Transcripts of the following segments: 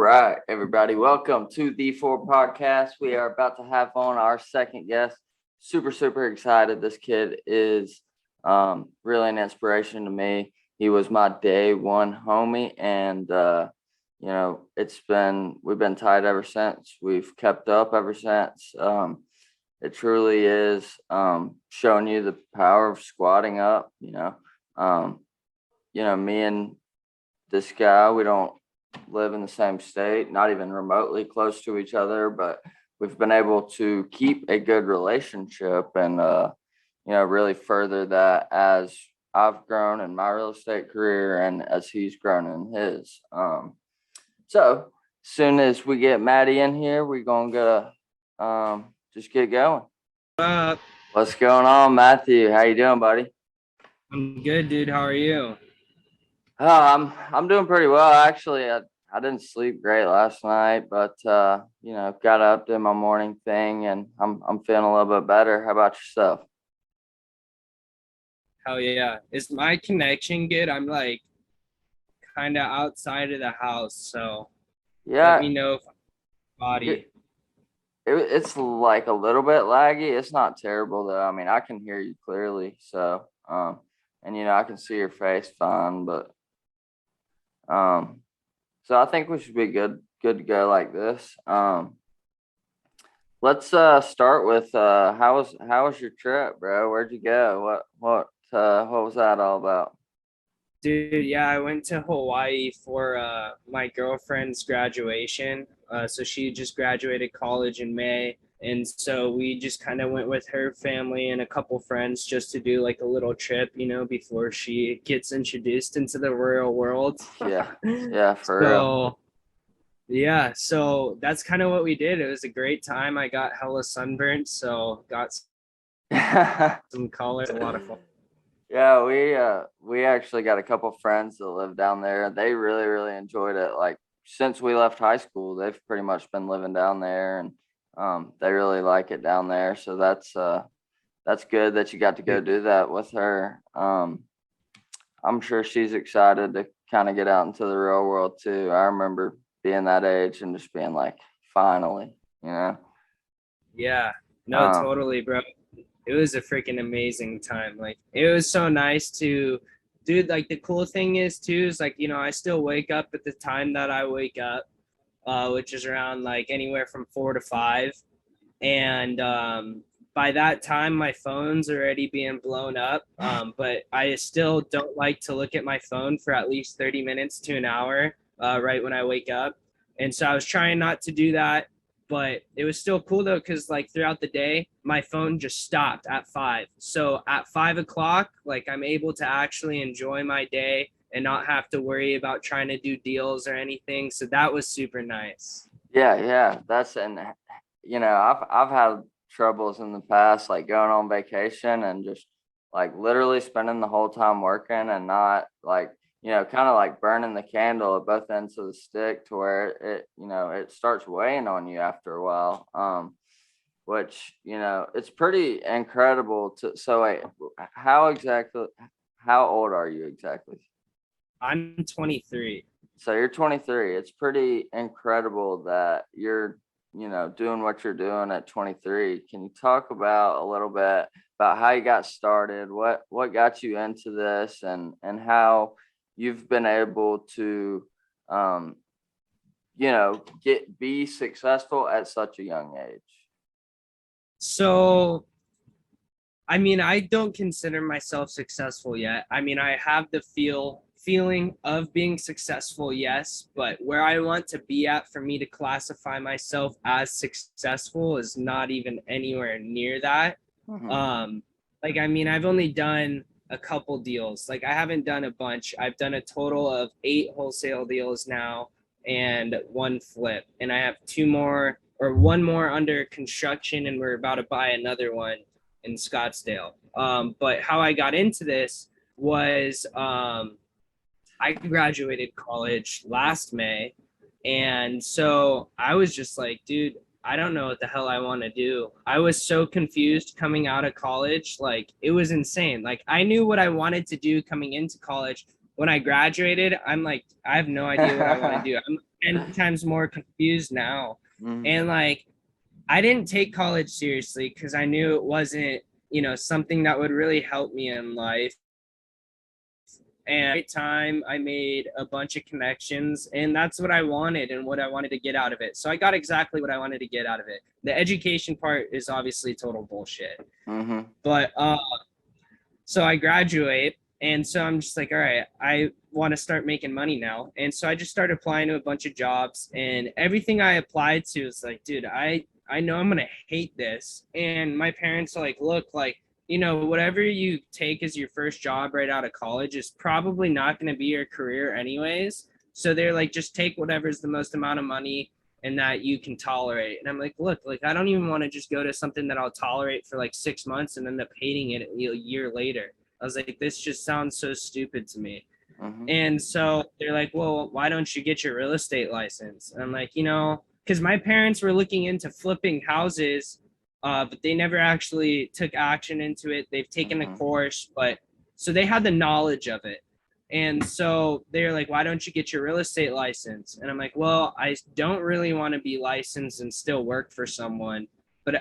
Right, everybody. Welcome to the 4OURCAST. We are about to have on our second guest. Super excited. This kid is really an inspiration to me. He was my day one homie, and we've been tight ever since. We've kept up ever since. It truly is showing you the power of squatting up. Me and this guy, we don't live in the same state, not even remotely close to each other, but we've been able to keep a good relationship and really further that as I've grown in my real estate career and as he's grown in his. So soon as we get Matty in here, we're gonna just get going. What's going on, Matthew? How you doing, buddy? I'm good, dude. How are you? I'm doing pretty well. Actually, I didn't sleep great last night, but got up, did my morning thing, and I'm feeling a little bit better. How about yourself? Hell yeah. Is my connection good? I'm like kind of outside of the house, so let me Yeah, know if I'm body. it's like a little bit laggy. It's not terrible though. I mean, I can hear you clearly, so and I can see your face fine, but so I think we should be good to go like this. Let's start with how was your trip, bro? Where'd you go? What was that all about? Dude, yeah, I went to Hawaii for my girlfriend's graduation. So she just graduated college in May. And so we just kind of went with her family and a couple friends just to do like a little trip, before she gets introduced into the real world. Yeah, for real. So yeah, so that's kind of what we did. It was a great time. I got hella sunburnt, so got some color. A lot of fun. Yeah, we actually got a couple friends that live down there. They really enjoyed it. Like since we left high school, they've pretty much been living down there, and they really like it down there. So that's good that you got to go do that with her. I'm sure she's excited to kind of get out into the real world too. I remember being that age and just being like, finally, Yeah, no, totally, bro. It was a freaking amazing time. Like, it was so nice to, dude. Like, the cool thing is too is like, I still wake up at the time that I wake up, which is around like anywhere from 4 to 5, and by that time my phone's already being blown up. But I still don't like to look at my phone for at least 30 minutes to an hour, right when I wake up. And so I was trying not to do that, but it was still cool though, because like throughout the day my phone just stopped at 5. So at 5 o'clock, like, I'm able to actually enjoy my day and not have to worry about trying to do deals or anything. So that was super nice. Yeah. I've had troubles in the past, like going on vacation and just like literally spending the whole time working and not like, kind of like burning the candle at both ends of the stick to where it starts weighing on you after a while. Which, it's pretty incredible so wait, how old are you exactly? I'm 23. So you're 23. It's pretty incredible that you're, doing what you're doing at 23. Can you talk about a little bit about how you got started, what got you into this, and how you've been able to, be successful at such a young age? So, I mean, I don't consider myself successful yet. I mean, I have the feeling of being successful, yes, but where I want to be at for me to classify myself as successful is not even anywhere near that. Like, I mean, I've only done a couple deals. Like, I haven't done a bunch. I've done a total of 8 wholesale deals now and 1 flip, and I have 2 more or 1 more under construction, and we're about to buy another one in Scottsdale. But how I got into this was I graduated college last May. And so I was just like, dude, I don't know what the hell I want to do. I was so confused coming out of college. Like, it was insane. Like, I knew what I wanted to do coming into college. When I graduated, I'm like, I have no idea what I want to do. 10 times more confused now. Mhm. And like, I didn't take college seriously because I knew it wasn't, something that would really help me in life. And at the time, I made a bunch of connections, and that's what I wanted and what I wanted to get out of it. So I got exactly what I wanted to get out of it. The education part is obviously total bullshit. Mhm. But so I graduate, and so I'm just like, all right, I want to start making money now. And so I just started applying to a bunch of jobs, and everything I applied to is like, dude, I know I'm gonna hate this. And my parents are like, look, like, whatever you take as your first job right out of college is probably not going to be your career anyways. So they're like, just take whatever's the most amount of money and that you can tolerate. And I'm like, look, like, I don't even want to just go to something that I'll tolerate for like 6 months and end up hating it a year later. I was like, this just sounds so stupid to me. Mhm. And so they're like, well, why don't you get your real estate license? And I'm like, because my parents were looking into flipping houses, but they never actually took action into it. They've taken a Mhm. course, but so they had the knowledge of it. And so they're like, why don't you get your real estate license? And I'm like, well, I don't really want to be licensed and still work for someone, but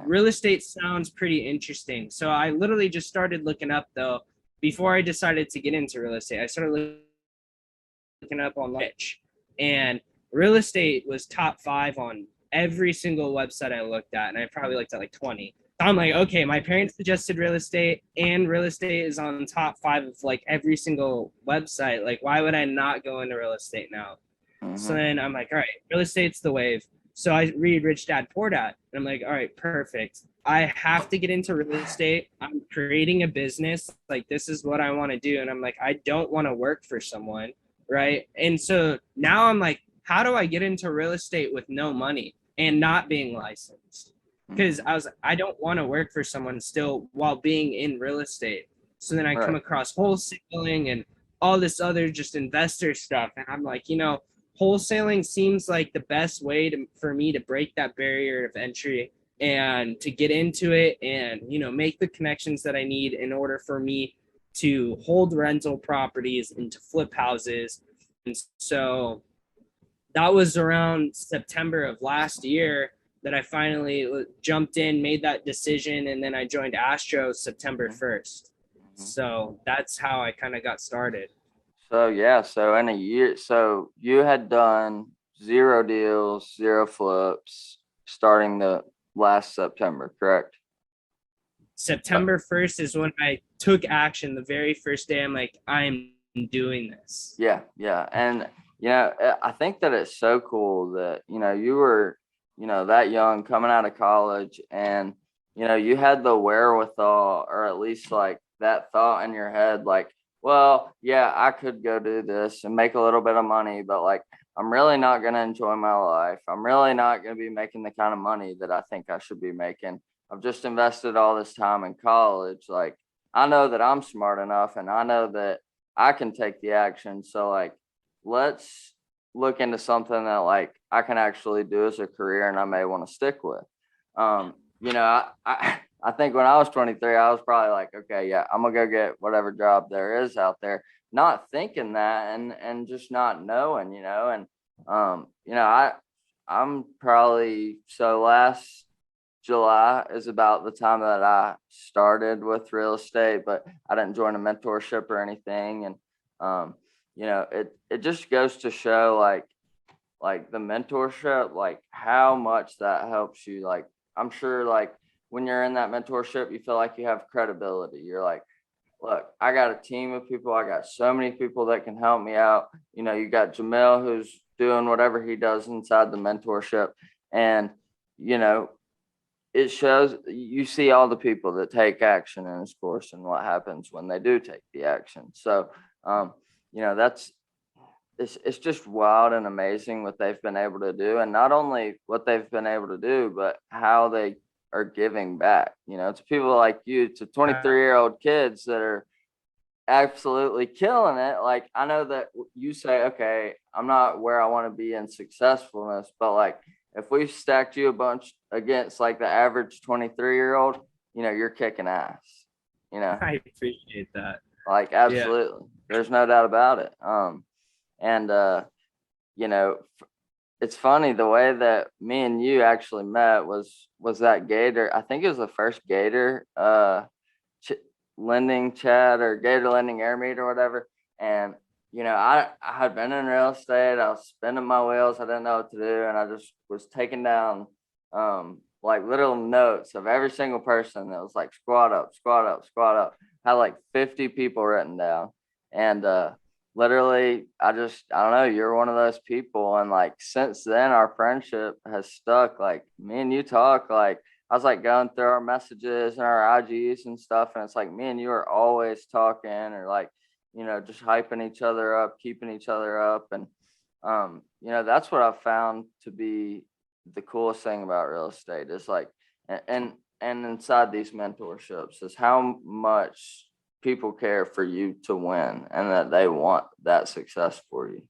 real estate sounds pretty interesting. So I literally just started looking up though before I decided to get into real estate. I started looking up on Rich, and real estate was top 5 on every single website I looked at, and I probably looked at like 20. So I'm like, okay, my parents suggested real estate, and real estate is on top 5 of like every single website. Like, why would I not go into real estate now? So Mhm. then I'm like, all right, real estate's the wave. So I read Rich Dad Poor Dad. And I'm like, all right, perfect. I have to get into real estate. I'm creating a business. Like, this is what I want to do. And I'm like, I don't want to work for someone. Right. And so now I'm like, how do I get into real estate with no money and not being licensed? Because Mhm. I don't want to work for someone still while being in real estate. So then I come Right. across wholesaling and all this other just investor stuff. And I'm like, wholesaling seems like the best way for me to break that barrier of entry and to get into it and make the connections that I need in order for me to hold rental properties and to flip houses. And so that was around September of last year that I finally jumped in, made that decision, and then I joined Astro September Mhm. 1st. Mhm. So that's how I kind of got started. So yeah, so in a year, so you had done 0 deals, 0 flips, starting the last September, correct? September 1st is when I took action. The very first day, I'm like, I'm doing this. Yeah, yeah, and I think that it's so cool that you were that young coming out of college, and you had the wherewithal, or at least like that thought in your head, like, well, yeah, I could go do this and make a little bit of money, but like I'm really not gonna enjoy my life. I'm really not gonna be making the kind of money that I think I should be making. I've just invested all this time in college. Like I know that I'm smart enough, and I know that I can take the action. So like, let's look into something that like I can actually do as a career and I may want to stick with. I think when I was 23, I was probably like, okay, yeah, I'm gonna go get whatever job there is out there, not thinking that and just not knowing, and I'm probably so last July is about the time that I started with real estate, but I didn't join a mentorship or anything. And it just goes to show like the mentorship, like how much that helps you. Like I'm sure like when you're in that mentorship, you feel like you have credibility. You're like, look, I got a team of people. I got so many people that can help me out. You got Jamel who's doing whatever he does inside the mentorship. And, you know, it shows you see all the people that take action in this course and what happens when they do take the action. So, um, that's it's just wild and amazing what they've been able to do, and not only what they've been able to do, but how they are giving back. To people like you, to 23-year-old kids that are absolutely killing it. Like I know that you say, okay, I'm not where I want to be in successfulness, but like if we stacked you a bunch against like the average 23-year-old, you're kicking ass. You know, I appreciate that. like Yeah. absolutely. There's no doubt about it. And you know, it's funny the way that me and you actually met was that Gator. I think it was the first Gator ch- lending chat or Gator lending air meet or whatever. And I had been in real estate. I was spinning my wheels. I didn't know what to do, and I just was taking down like little notes of every single person that was like squat up, squat up, squat up. I had like 50 people written down, and literally I don't know, you're one of those people. And like since then our friendship has stuck. Like me and you talk, like I was like going through our messages and our IGs and stuff, and it's like me and you are always talking, or like just hyping each other up, keeping each other up. And that's what I've found to be the coolest thing about real estate is like, and inside these mentorships is how much people care for you to win and that they want that success for you.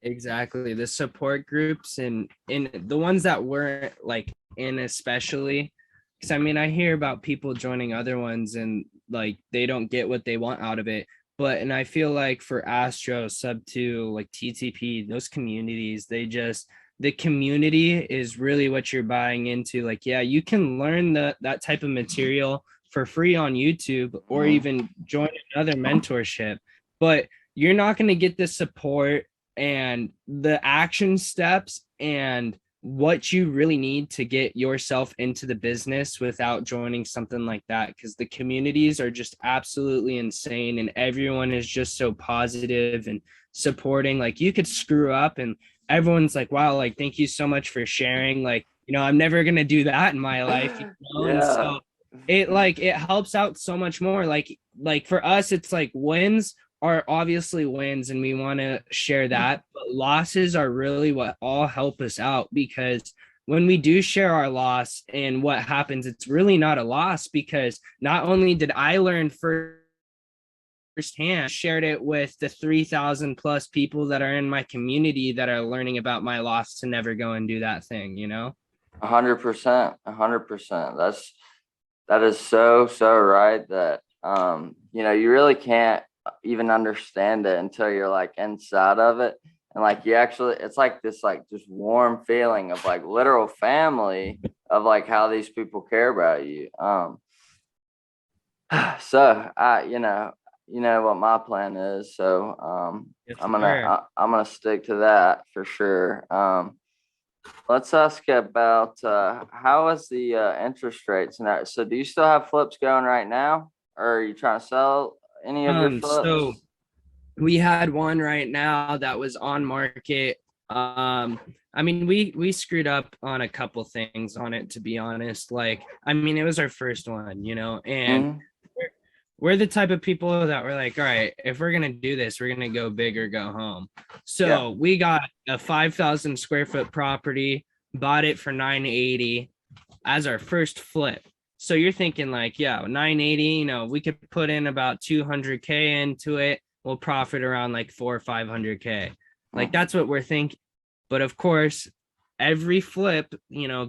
Exactly. The support groups and the ones that weren't like in, especially because I mean I hear about people joining other ones and like they don't get what they want out of it. But and I feel like for Astro, Sub 2, like TTP, those communities, the community is really what you're buying into. Like, yeah, you can learn that type of material for free on YouTube or even join another mentorship, but you're not going to get the support and the action steps and what you really need to get yourself into the business without joining something like that, because the communities are just absolutely insane and everyone is just so positive and supporting. Like you could screw up and everyone's like, wow, like thank you so much for sharing, like I'm never gonna do that in my life, Yeah. And so it helps out so much more. Like for us it's like wins are obviously wins and we want to share that, but losses are really what all help us out, because when we do share our loss and what happens, it's really not a loss, because not only did I learn firsthand, shared it with the 3,000 plus people that are in my community that are learning about my loss to never go and do that thing. 100%, 100%. That is so right that you really can't even understand it until you're like inside of it. And like you actually, it's like this like just warm feeling of like literal family of like how these people care about you. So I what my plan is. So Yes, I'm sir. gonna stick to that for sure. Let's ask about how is the interest rates now? So do you still have flips going right now, or are you trying to sell any of your So flips? we had one right now that was on market. I mean, we screwed up on a couple things on it, to be honest. Like, I mean, it was our first one, and Mm-hmm. we're the type of people that we're like, all right, if we're gonna do this, we're gonna go big or go home. Yeah. So we got a 5,000 square foot property, bought it for 980 as our first flip. So you're thinking like, yeah, 980, we could put in about 200K into it. We'll profit around like 400 or 500K. Like Mm-hmm. that's what we're thinking. But of course, every flip,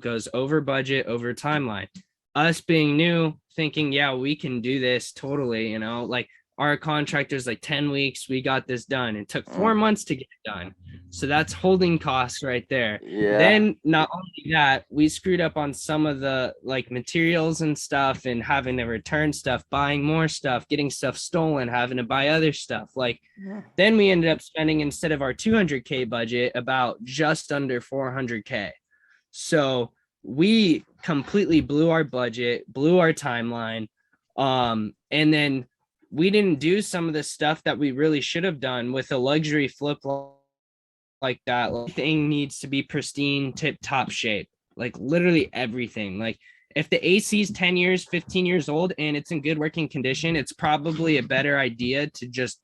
goes over budget, over timeline. Us being new, thinking, yeah, we can do this totally, like our contractor's like 10 weeks, we got this done. It took 4 months to get it done. So that's holding costs right there. Yeah. Then not only that, we screwed up on some of the like materials and stuff and having to return stuff, buying more stuff, getting stuff stolen, having to buy other stuff. Like then we ended up spending, instead of our 200K budget, about just under 400K. So we completely blew our budget, blew our timeline. And then we didn't do some of the stuff that we really should have done with a luxury flip like that. Everything needs to be pristine, tip top shape, like literally everything. Like if the AC is 10 years, 15 years old and it's in good working condition, it's probably a better idea to just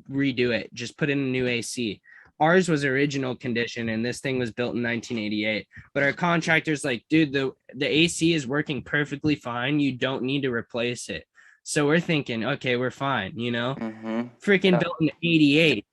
redo it, just put in a new AC. Ours was original condition and this thing was built in 1988. But our contractor's like, dude, the AC is working perfectly fine. You don't need to replace it. So we're thinking, okay, we're fine, Mm-hmm. freaking Yeah. built in 88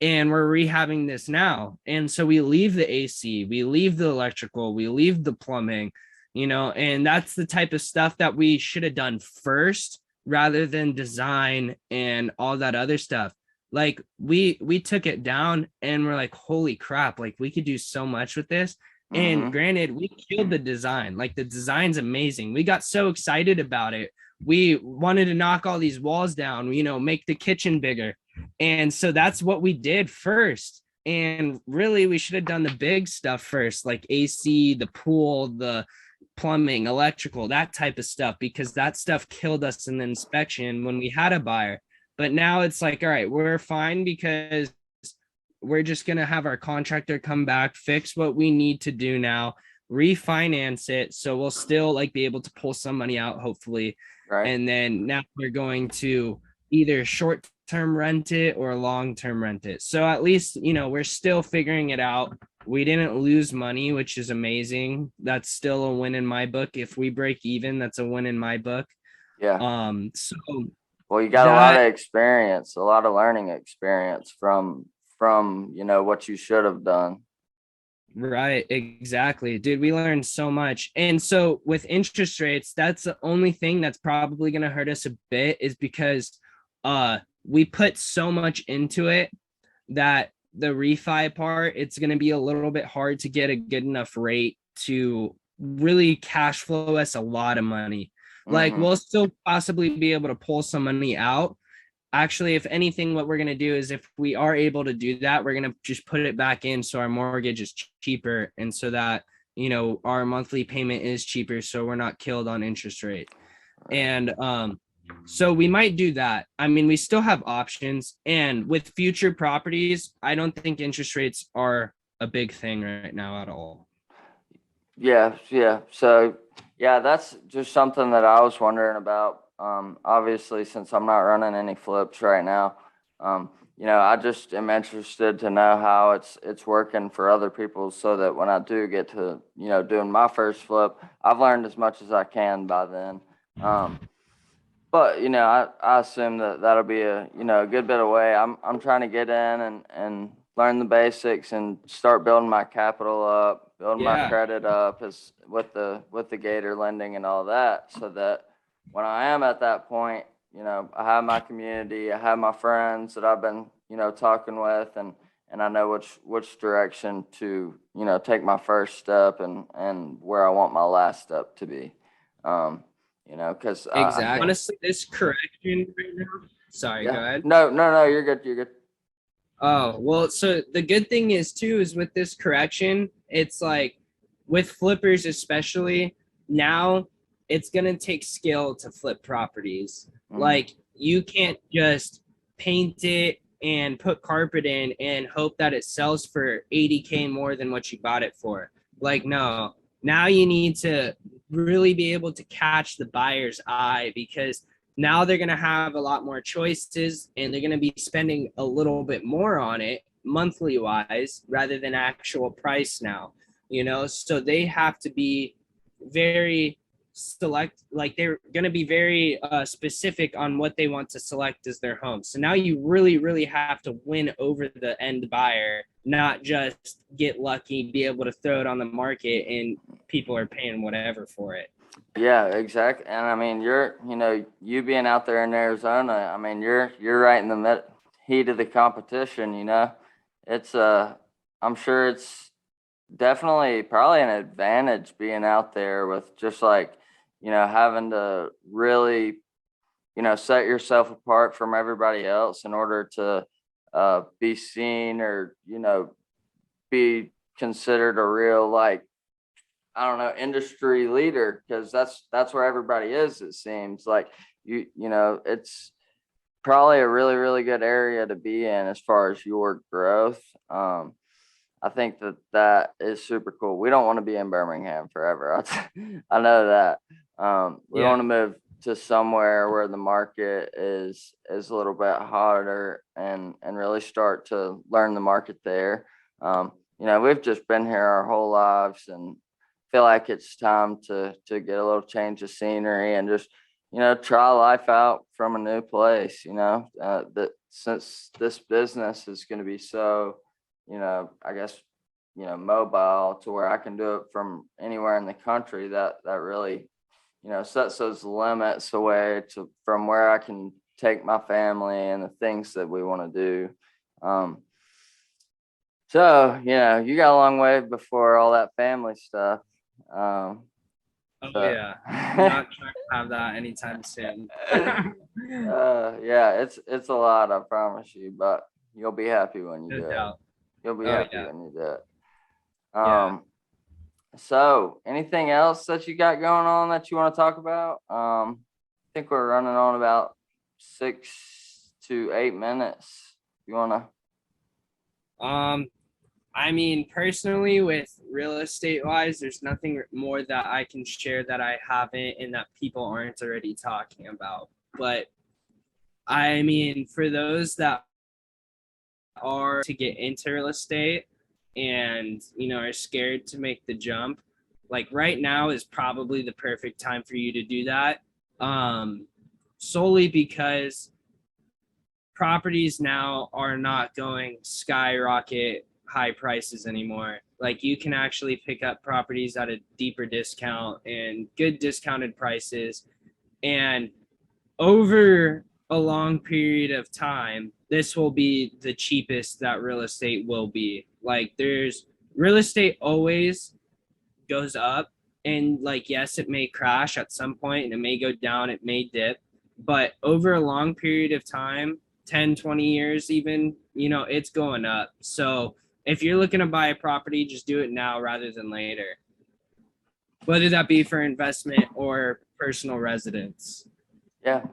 and we're rehabbing this now. And so we leave the AC, we leave the electrical, we leave the plumbing, and that's the type of stuff that we should have done first rather than design and all that other stuff. Like we took it down and we're like, holy crap, like we could do so much with this. And Mm-hmm. granted, we killed the design. Like the design's amazing. We got so excited about it. We wanted to knock all these walls down, make the kitchen bigger. And so that's what we did first. And really, we should have done the big stuff first, like AC, the pool, the plumbing, electrical, that type of stuff, because that stuff killed us in the inspection when we had a buyer. But now it's like, all right, we're fine because we're just going to have our contractor come back, fix what we need to do now, refinance it. So we'll still like be able to pull some money out, hopefully. Right. And then now we're going to either short term rent it or long term rent it. So at least, we're still figuring it out. We didn't lose money, which is amazing. That's still a win in my book. If we break even, that's a win in my book. Yeah. So Well, you got a lot of experience, a lot of learning experience from what you should have done. right, exactly. Dude, we learned so much. And so with interest rates, that's the only thing that's probably going to hurt us a bit, is because we put so much into it that the refi part, it's going to be a little bit hard to get a good enough rate to really cash flow us a lot of money. Like Mm-hmm. we'll still possibly be able to pull some money out. Actually, if anything, what we're going to do is, if we are able to do that, we're going to just put it back in so our mortgage is cheaper, and so that our monthly payment is cheaper, so we're not killed on interest rate. Right. And so we might do that. I mean, we still have options, and with future properties, I don't think interest rates are a big thing right now at all. Yeah, yeah. So, yeah, that's just something that I was wondering about. Obviously, since I'm not running any flips right now, I just am interested to know how it's working for other people, so that when I do get to, doing my first flip, I've learned as much as I can by then. But I assume that that'll be a good bit away. I'm trying to get in and learn the basics and start building my capital up, building my Yeah, credit up, as with the Gator lending and all that, so that when I am at that point, I have my community, I have my friends that I've been talking with, and I know which direction to take my first step, and where I want my last step to be. Because I exactly. think. Honestly, this correction right now. Sorry, go Yeah. ahead. No, no, no, you're good. You're good. Oh, well, so the good thing is too, is with this correction, it's like with flippers, especially now, it's going to take skill to flip properties. Mm-hmm. Like you can't just paint it and put carpet in and hope that it sells for 80K more than what you bought it for. Like, no, now you need to really be able to catch the buyer's eye, because now they're going to have a lot more choices and they're going to be spending a little bit more on it monthly wise rather than actual price now, so they have to be very select, like they're going to be very specific on what they want to select as their home. So now you really, really have to win over the end buyer, not just get lucky, be able to throw it on the market and people are paying whatever for it. Yeah, exactly. And I mean, you being out there in Arizona, I mean, you're right in the heat of the competition. It's I'm sure it's definitely probably an advantage being out there, with just like having to really set yourself apart from everybody else in order to be seen, or be considered a real, like, I don't know, industry leader, because that's where everybody is. It seems like it's probably a really, really good area to be in as far as your growth. I think that is super cool. We don't want to be in Birmingham forever. I know that. We Yeah, want to move to somewhere where the market is a little bit hotter, and really start to learn the market there. We've just been here our whole lives, and feel like it's time to get a little change of scenery, and just try life out from a new place. That since this business is going to be so, I guess, mobile, to where I can do it from anywhere in the country, that really, sets those limits away from where I can take my family and the things that we want to do. So, you got a long way before all that family stuff. Oh yeah, I'm not trying to have that anytime soon. Yeah, it's a lot, I promise you, but you'll be happy when you No do doubt. it. You'll be Oh happy yeah. when you do it. Yeah. So anything else that you got going on that you want to talk about? I think we're running on about 6 to 8 minutes. You wanna? I mean, personally, with real estate wise, there's nothing more that I can share that I haven't and that people aren't already talking about. But I mean, for those that are to get into real estate and, are scared to make the jump, like right now is probably the perfect time for you to do that. Solely because properties now are not going skyrocket high prices anymore. Like you can actually pick up properties at a deeper discount and good discounted prices. And over a long period of time, this will be the cheapest that real estate will be. Like there's real estate always goes up, and like yes, it may crash at some point and it may go down, it may dip, but over a long period of time, 10, 20 years even, it's going up. So if you're looking to buy a property, just do it now rather than later, whether that be for investment or personal residence. Yeah.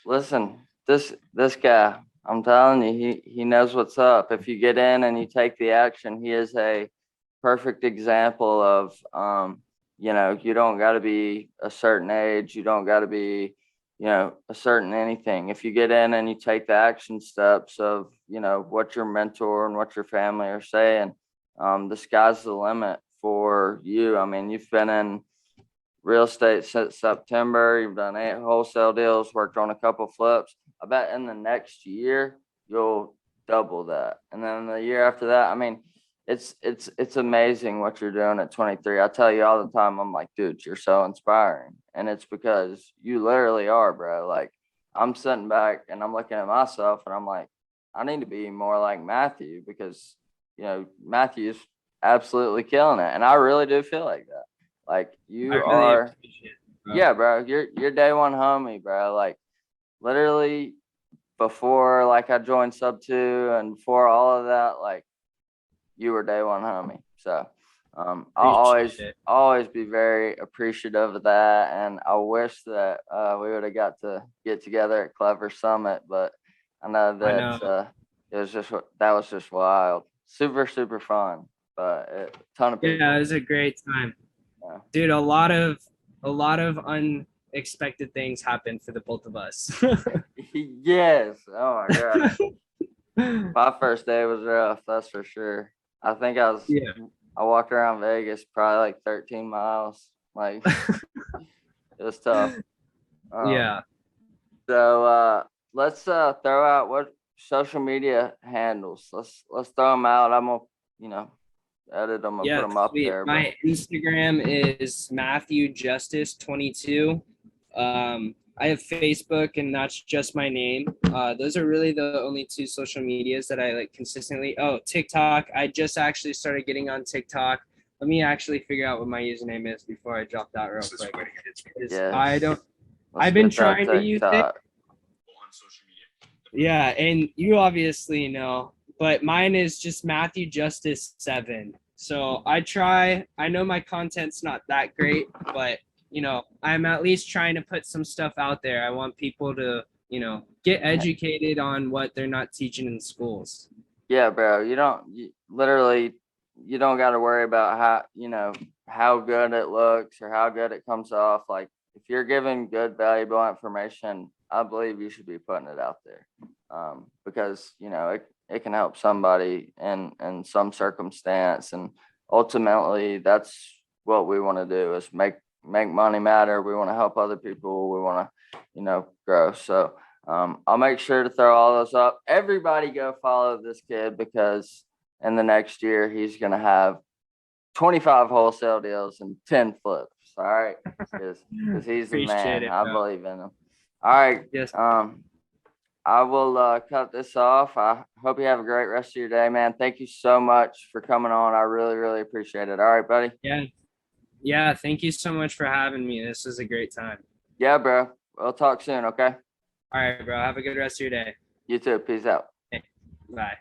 Listen, this guy, I'm telling you, he knows what's up. If you get in and you take the action, he is a perfect example of you don't got to be a certain age, you don't got to be a certain anything. If you get in and you take the action steps of what your mentor and what your family are saying, the sky's the limit for you. I mean, you've been in real estate since September. You've done 8 wholesale deals, worked on a couple flips. I bet in the next year you'll double that, and then the year after that. I mean, it's amazing what you're doing at 23. I tell you all the time, I'm like, dude, you're so inspiring, and it's because you literally are, bro. Like I'm sitting back and I'm looking at myself, and I'm like, I need to be more like Matthew because Matthew's absolutely killing it, and I really do feel like that. Like I you really are, appreciate it, bro. yeah, bro. You're day one homie, bro. Like literally before like I joined sub 2 and before all of that, like you were day one homie. So I'll Appreciate it. always be very appreciative of that. And I wish that we would have got to get together at Clever Summit, but I know I that know. that was just wild. Super, super fun. But a ton of Yeah, it people. was a great time. Yeah. Dude, a lot of unexpected things happened for the both of us. Yes. Oh my God. My first day was rough, that's for sure. I think Yeah. I walked around Vegas probably like 13 miles. Like it was tough. Um, Yeah. so let's throw out what social media handles. Let's throw them out. I'm gonna, you know, edit them and put Yeah, them up sweet. there. But My Instagram is Matthew Justice 22. I have Facebook, and that's just my name. Those are really the only 2 social medias that I like consistently. Oh, TikTok. I just actually started getting on TikTok. Let me actually figure out what my username is before I drop that real quick. I yes, don't. let's I've been get that trying to use it. TikTok. Yeah, and you obviously know, but mine is just Matthew Justice 7. So I know my content's not that great, but I'm at least trying to put some stuff out there. I want people to, get educated on what they're not teaching in schools. Yeah, bro. Literally, you don't got to worry about how good it looks or how good it comes off. Like if you're giving good, valuable information, I believe you should be putting it out there, because it can help somebody in some circumstance, and ultimately that's what we want to do is make money matter. We want to help other people. We want to grow. So. I'll make sure to throw all those up. Everybody go follow this kid because in the next year he's going to have 25 wholesale deals and 10 flips. All right. Because he's the Appreciate man. it, I bro. believe in him. All right. Yes. I will cut this off. I hope you have a great rest of your day, man. Thank you so much for coming on. I really, really appreciate it. All right, buddy. Yeah. Yeah. Thank you so much for having me. This was a great time. Yeah, bro. We'll talk soon, okay? All right, bro. Have a good rest of your day. You too. Peace out. Bye.